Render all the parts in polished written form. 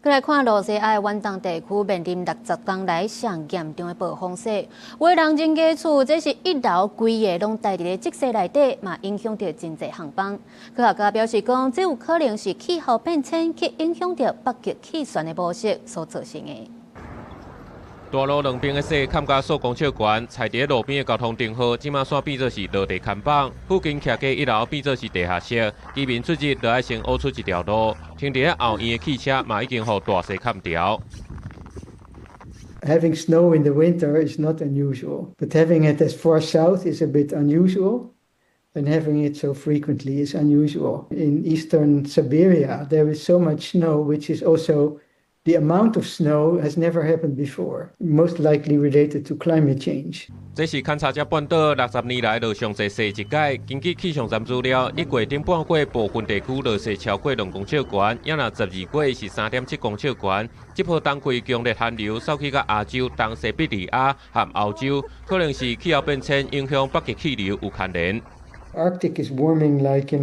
再来看罗西亚远东地区面临60天来上严重的暴风雪，有的人真假厝，这是一楼规个拢待伫咧积雪内底，嘛影响到真侪航班。科学家表示讲，这有可能是气候变迁去影响到北极气旋的模式所造成的。 大路两边的雪砍甲数公尺悬，踩伫路边的交通灯号，即马煞变做是落地看板。附近徛家一楼变做是地下室，居民出入就爱先挖出一条路。停伫咧后院的汽车嘛已经互大雪砍掉。 Having snow in the winter is not unusual, but having it as far south is a bit unusual, and having it so frequently is unusual. In eastern Siberia, there is so much snow, which is also the amount of snow has never happened before, most likely related to climate change. 这是勘察者半岛60年来落上侪雪一届。根据气象站资料，1月顶半月部分地区落雪超过2公尺悬，也若12月是3.7公尺悬。这波冬季强烈寒流扫去到亚洲、东西比利亚和欧洲，可能是气候变迁影响北极气流有牵连。 Arctic is warming like,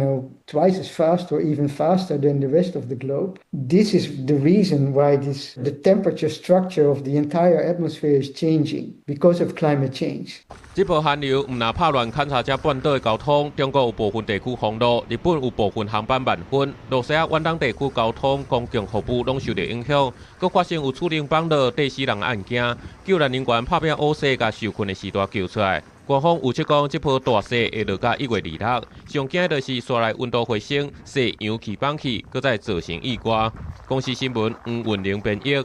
twice as fast or even faster than the rest of the globe. This is the reason why the temperature structure of the entire atmosphere is changing because of climate change. 这波寒流唔若拍乱勘察者半岛的交通，中国有部分地区封路，日本有部分航班慢分，罗西亚远东地区交通、公共服务拢受到影响。佮发生有厝顶绑落地死人的案件，救援人员拍拼乌雪，甲受困的时代救出来。 官方预测讲，这波大雪会落到1月26日，上惊就是山内温度回升，雪扬气放起，搁再造成意外。公司新闻黄运玲编译。